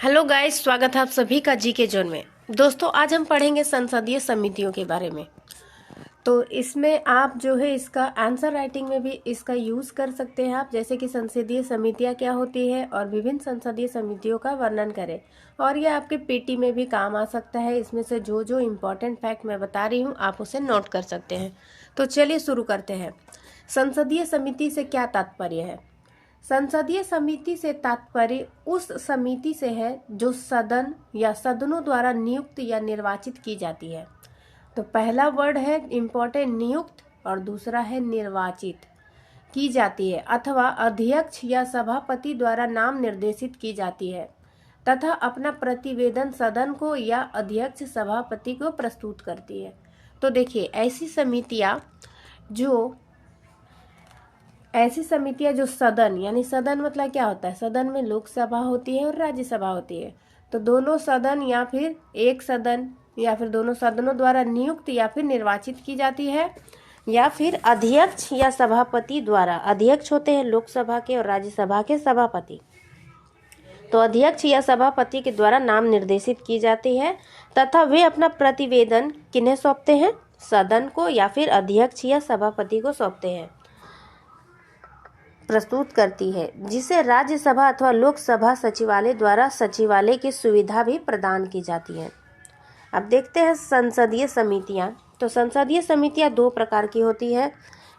Hello guys, स्वागत है आप सभी का जीके जोन में। दोस्तों, आज हम पढ़ेंगे संसदीय समितियों के बारे में। तो इसमें आप जो है इसका आंसर राइटिंग में भी इसका यूज़ कर सकते हैं आप, जैसे कि संसदीय समितियां क्या होती है और विभिन्न संसदीय समितियों का वर्णन करें। और ये आपके पीटी में भी काम आ सकता है। इसमें से जो जो इम्पोर्टेंट फैक्ट मैं बता रही हूँ आप उसे नोट कर सकते हैं। तो चलिए शुरू करते हैं। संसदीय समिति से क्या तात्पर्य है? संसदीय समिति से तात्पर्य उस समिति से है जो सदन या सदनों द्वारा नियुक्त या निर्वाचित की जाती है। तो पहला वर्ड है इम्पोर्टेंट, नियुक्त, और दूसरा है निर्वाचित की जाती है अथवा अध्यक्ष या सभापति द्वारा नाम निर्देशित की जाती है तथा अपना प्रतिवेदन सदन को या अध्यक्ष सभापति को प्रस्तुत करती है। तो देखिए, ऐसी समितियां जो सदन, यानी सदन मतलब क्या होता है? सदन में लोकसभा होती है और राज्यसभा होती है। तो दोनों सदन या फिर एक सदन या फिर दोनों सदनों द्वारा नियुक्त या फिर निर्वाचित की जाती है, या फिर अध्यक्ष या सभापति द्वारा। अध्यक्ष होते हैं लोकसभा के और राज्यसभा के सभापति। तो अध्यक्ष या सभापति के द्वारा नाम निर्देशित की जाती है तथा वे अपना प्रतिवेदन किन्हें सौंपते हैं? सदन को या फिर अध्यक्ष या सभापति को सौंपते हैं, प्रस्तुत करती है, जिसे राज्यसभा अथवा लोकसभा सचिवालय द्वारा सचिवालय की सुविधा भी प्रदान की जाती है। अब देखते हैं संसदीय समितियां। तो संसदीय समितियां दो प्रकार की होती है।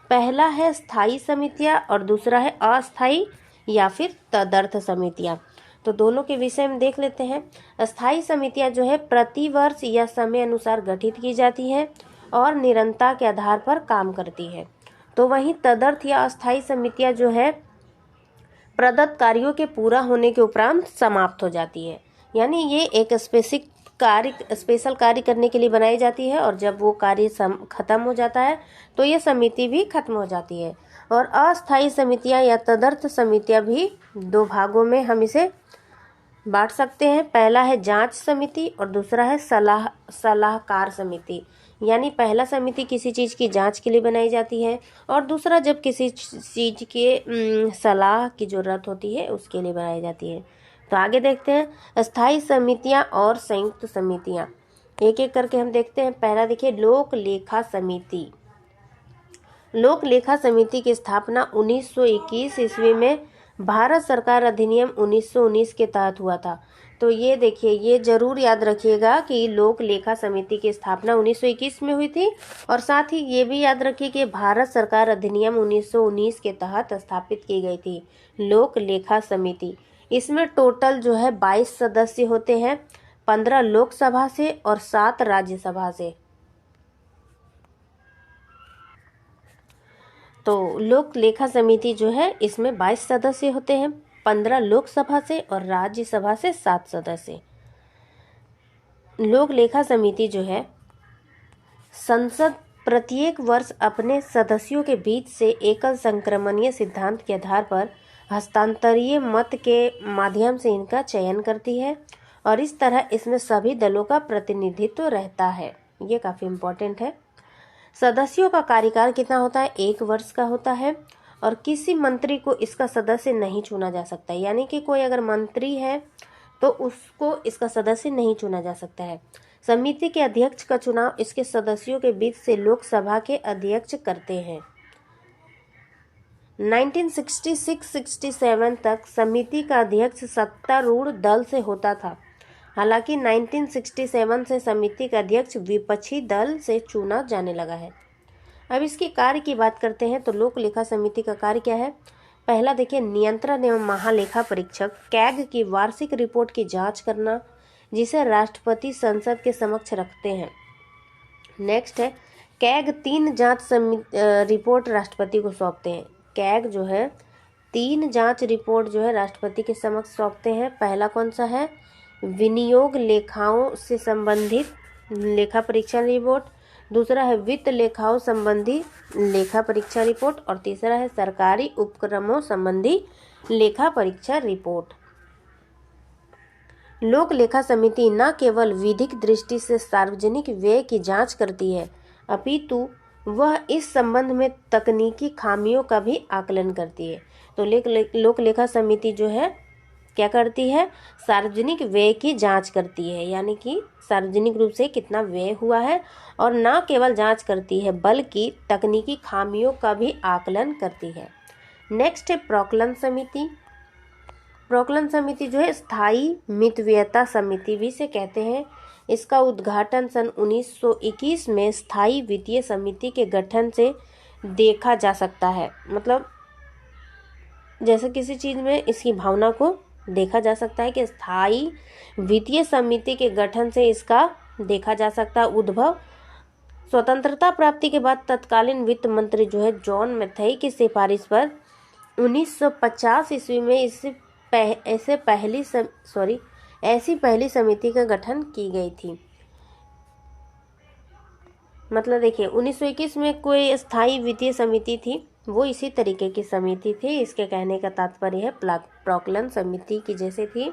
पहला है स्थायी समितियां और दूसरा है अस्थायी या फिर तदर्थ समितियां। तो दोनों के विषय में देख लेते हैं। स्थायी समितियां जो है प्रति वर्ष या समय अनुसार गठित की जाती है और निरंतरता के आधार पर काम करती है। तो वहीं तदर्थ या अस्थायी समितियां जो है प्रदत्त कार्यों के पूरा होने के उपरांत समाप्त हो जाती है। यानी ये एक स्पेशल कार्य करने के लिए बनाई जाती है और जब वो कार्य खत्म हो जाता है तो ये समिति भी खत्म हो जाती है। और अस्थायी समितियां या तदर्थ समितियां भी दो भागों में हम इसे बांट सकते हैं। पहला है जांच समिति और दूसरा है सलाहकार समिति। यानी पहला समिति किसी चीज़ की जांच के लिए बनाई जाती है और दूसरा जब किसी चीज़ के सलाह की ज़रूरत होती है उसके लिए बनाई जाती है। तो आगे देखते हैं स्थायी समितियां और संयुक्त समितियां। एक एक करके हम देखते हैं। पहला देखिए, लोक लेखा समिति। लोक लेखा समिति की स्थापना 1921 ईस्वी में भारत सरकार अधिनियम 1919 के तहत हुआ था। तो ये देखिए, ये जरूर याद रखिएगा कि लोक लेखा समिति की स्थापना 1921 में हुई थी और साथ ही ये भी याद रखिए कि भारत सरकार अधिनियम 1919 के तहत स्थापित की गई थी लोक लेखा समिति। इसमें टोटल जो है 22 सदस्य होते हैं, 15 लोकसभा से और 7 राज्यसभा से। तो लोक लेखा समिति जो है इसमें 22 सदस्य होते हैं, 15 लोकसभा से और राज्यसभा से 7 सदस्य। लोक लेखा समिति जो है संसद प्रत्येक वर्ष अपने सदस्यों के बीच से एकल संक्रमणीय सिद्धांत के आधार पर हस्तांतरीय मत के माध्यम से इनका चयन करती है और इस तरह इसमें सभी दलों का प्रतिनिधित्व रहता है। ये काफ़ी इम्पोर्टेंट है। सदस्यों का कार्यकाल कितना होता है? 1 वर्ष का होता है और किसी मंत्री को इसका सदस्य नहीं चुना जा सकता। यानी कि कोई अगर मंत्री है तो उसको इसका सदस्य नहीं चुना जा सकता है। समिति के अध्यक्ष का चुनाव इसके सदस्यों के बीच से लोकसभा के अध्यक्ष करते हैं। 1966-67 तक समिति का अध्यक्ष सत्तारूढ़ दल से होता था। हालांकि 1967 से समिति का अध्यक्ष विपक्षी दल से चुना जाने लगा है। अब इसके कार्य की बात करते हैं। तो लोक लेखा समिति का कार्य क्या है? पहला देखिए, नियंत्रण एवं महालेखा परीक्षक कैग की वार्षिक रिपोर्ट की जांच करना, जिसे राष्ट्रपति संसद के समक्ष रखते हैं। नेक्स्ट है, कैग 3 जांच रिपोर्ट राष्ट्रपति को सौंपते हैं। कैग जो है 3 जांच रिपोर्ट जो है राष्ट्रपति के समक्ष सौंपते हैं। पहला कौन सा है? विनियोग लेखाओं से संबंधित लेखा परीक्षा रिपोर्ट, दूसरा है वित्त लेखाओं संबंधी लेखा परीक्षा रिपोर्ट और तीसरा है सरकारी उपक्रमों संबंधी लेखा परीक्षा रिपोर्ट। लोक लेखा समिति न केवल विधिक दृष्टि से सार्वजनिक व्यय की जांच करती है, अपितु वह इस संबंध में तकनीकी खामियों का भी आकलन करती है। तो लोक लेखा समिति जो है क्या करती है, सार्वजनिक व्यय की जांच करती है, यानी कि सार्वजनिक रूप से कितना व्यय हुआ है, और न केवल जांच करती है बल्कि तकनीकी खामियों का भी आकलन करती है। नेक्स्ट है प्रोक्लन समिति। प्रोक्लन समिति जो है स्थायी मितव्ययता समिति भी से कहते हैं। इसका उद्घाटन सन 1921 में स्थायी वित्तीय समिति के गठन से देखा जा सकता है। मतलब जैसे किसी चीज़ में इसकी भावना को देखा जा सकता है कि स्थायी वित्तीय समिति के गठन से इसका देखा जा सकता है उद्भव। स्वतंत्रता प्राप्ति के बाद तत्कालीन वित्त मंत्री जो है जॉन मैथाई की सिफारिश पर 1950 ईस्वी में ऐसी पहली समिति का गठन की गई थी। मतलब देखिए 1921 में कोई स्थायी वित्तीय समिति थी, वो इसी तरीके की समिति थी। इसके कहने का तात्पर्य है प्रोक्लन समिति की जैसे थी,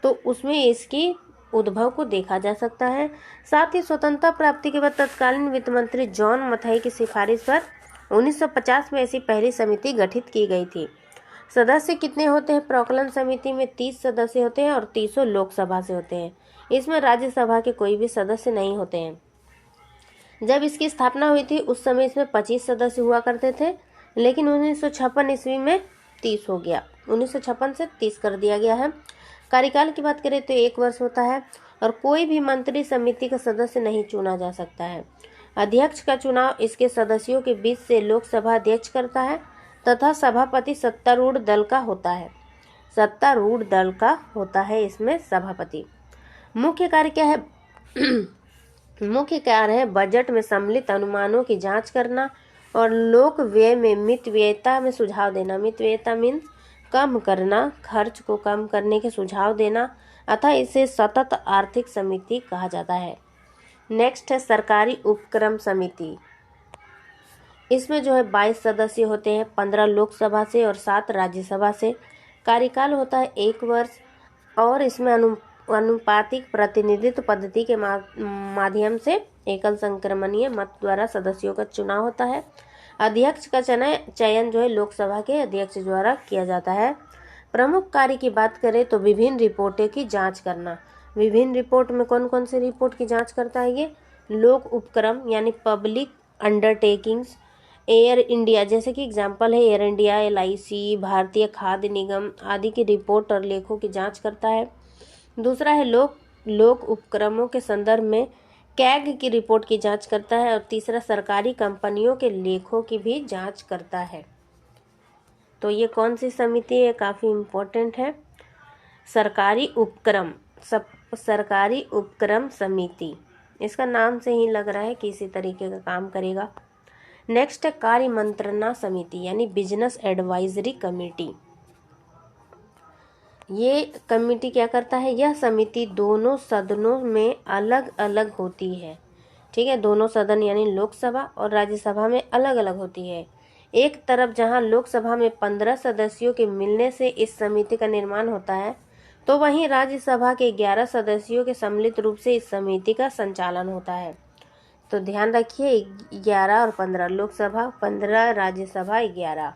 तो उसमें इसकी उद्भव को देखा जा सकता है। साथ ही स्वतंत्रता प्राप्ति के बाद तत्कालीन वित्त मंत्री जॉन मैथाई की सिफारिश पर 1950 में ऐसी पहली समिति गठित की गई थी। सदस्य कितने होते हैं प्रोक्लन समिति में? 30 सदस्य होते हैं और 30 लोकसभा से होते हैं। इसमें राज्यसभा के कोई भी सदस्य नहीं होते हैं। जब इसकी स्थापना हुई थी उस समय इसमें 25 सदस्य हुआ करते थे, लेकिन 1956 ईस्वी में 30 हो गया। 1956 से 30 कर दिया गया है। कार्यकाल की बात करें तो 1 वर्ष होता है और कोई भी मंत्री समिति का सदस्य नहीं चुना जा सकता है। अध्यक्ष का चुनाव इसके सदस्यों के बीच से लोकसभा अध्यक्ष करता है तथा सभापति सत्तारूढ़ दल का होता है। सत्तारूढ़ दल का होता है इसमें सभापति। मुख्य कार्य क्या है? मुख्य कार्य है बजट में सम्मिलित अनुमानों की जांच करना और लोक व्यय में मितव्ययता में सुझाव देना। मितव्ययता मीन्स कम करना, खर्च को कम करने के सुझाव देना, अतः इसे सतत आर्थिक समिति कहा जाता है। नेक्स्ट है सरकारी उपक्रम समिति। इसमें जो है 22 सदस्य होते हैं, 15 लोकसभा से और 7 राज्यसभा से। कार्यकाल होता है 1 वर्ष और इसमें अनुपातिक प्रतिनिधित्व पद्धति के माध्यम से एकल संक्रमणीय मत द्वारा सदस्यों का चुनाव होता है। अध्यक्ष का चयन जो है लोकसभा के अध्यक्ष द्वारा किया जाता है। प्रमुख कार्य की बात करें तो विभिन्न रिपोर्टों की जांच करना। विभिन्न रिपोर्ट में कौन कौन सी रिपोर्ट की जांच करता है ये? लोक उपक्रम यानी पब्लिक अंडरटेकिंग्स, एयर इंडिया जैसे कि एग्जाम्पल है एयर इंडिया, LIC, भारतीय खाद्य निगम आदि की रिपोर्ट और लेखों की जांच करता है। दूसरा है लोक उपक्रमों के संदर्भ में कैग की रिपोर्ट की जांच करता है। और तीसरा सरकारी कंपनियों के लेखों की भी जांच करता है। तो ये कौन सी समिति है? काफ़ी इम्पोर्टेंट है। सरकारी उपक्रम समिति, इसका नाम से ही लग रहा है कि इसी तरीके का काम करेगा। नेक्स्ट है कार्य मंत्रणा समिति यानी बिजनेस एडवाइजरी कमेटी। ये कमेटी क्या करता है? यह समिति दोनों सदनों में अलग अलग होती है। ठीक है, दोनों सदन यानी लोकसभा और राज्यसभा में अलग अलग होती है। एक तरफ जहां लोकसभा में 15 सदस्यों के मिलने से इस समिति का निर्माण होता है, तो वहीं राज्यसभा के 11 सदस्यों के सम्मिलित रूप से इस समिति का संचालन होता है। तो ध्यान रखिए 11 और 15 लोकसभा, 15 राज्यसभा, 11।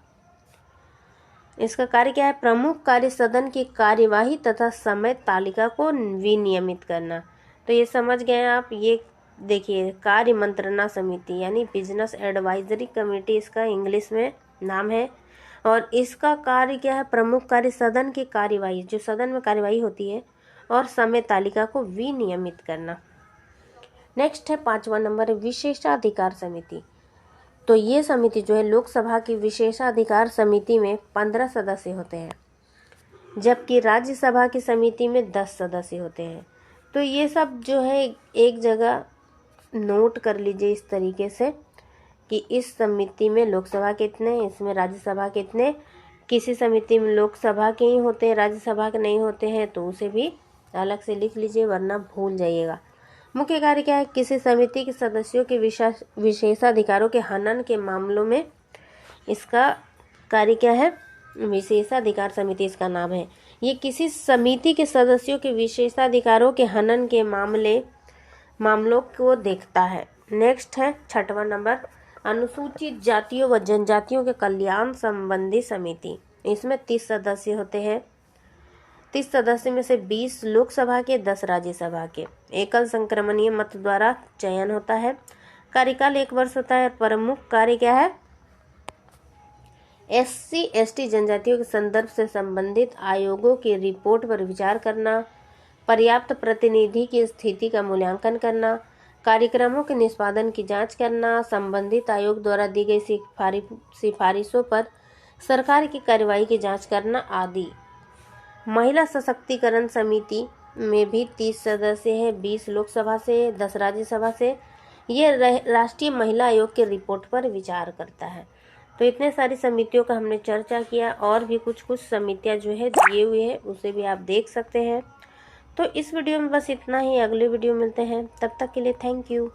इसका कार्य क्या है? प्रमुख कार्य सदन की कार्यवाही तथा समय तालिका को विनियमित करना। तो ये समझ गए आप। ये देखिए कार्य मंत्रणा समिति यानी बिजनेस एडवाइजरी कमेटी इसका इंग्लिश में नाम है। और इसका कार्य क्या है? प्रमुख कार्य सदन की कार्यवाही, जो सदन में कार्यवाही होती है, और समय तालिका को विनियमित करना। नेक्स्ट है 5वां नंबर है विशेषाधिकार समिति। तो ये समिति जो है लोकसभा की विशेषाधिकार समिति में 15 सदस्य होते हैं, जबकि राज्यसभा की समिति में 10 सदस्य होते हैं। तो ये सब जो है एक जगह नोट कर लीजिए इस तरीके से कि इस समिति में लोकसभा के इतने, इसमें राज्यसभा के इतने। किसी समिति में लोकसभा के ही होते हैं, राज्यसभा के नहीं होते हैं, तो उसे भी अलग से लिख लीजिए वरना भूल जाइएगा। मुख्य कार्य क्या है? किसी समिति के सदस्यों के विशेषाधिकारों के हनन के मामलों में इसका कार्य क्या है? विशेषाधिकार समिति इसका नाम है। ये किसी समिति के सदस्यों के विशेषाधिकारों के हनन के मामलों को देखता है। नेक्स्ट है 6वां नंबर अनुसूचित जातियों व जनजातियों के कल्याण संबंधी समिति। इसमें 30 सदस्य होते हैं। 30 सदस्य में से 20 लोकसभा के, 10 राज्यसभा के। एकल संक्रमणीय मत द्वारा चयन होता है। कार्यकाल 1 वर्ष होता है। प्रमुख कार्य क्या है? SC/ST जनजातियों के संदर्भ से संबंधित आयोगों की रिपोर्ट पर विचार करना, पर्याप्त प्रतिनिधि की स्थिति का मूल्यांकन करना, कार्यक्रमों के निष्पादन की जांच करना, संबंधित आयोग द्वारा दी गई सिफारिशों पर सरकार की कार्रवाई की जांच करना आदि। महिला सशक्तिकरण समिति में भी 30 सदस्य हैं, 20 लोकसभा से, 10 राज्यसभा से। ये राष्ट्रीय महिला आयोग के रिपोर्ट पर विचार करता है। तो इतने सारी समितियों का हमने चर्चा किया, और भी कुछ समितियां जो है दिए हुए हैं, उसे भी आप देख सकते हैं। तो इस वीडियो में बस इतना ही। अगले वीडियो मिलते हैं, तब तक के लिए थैंक यू।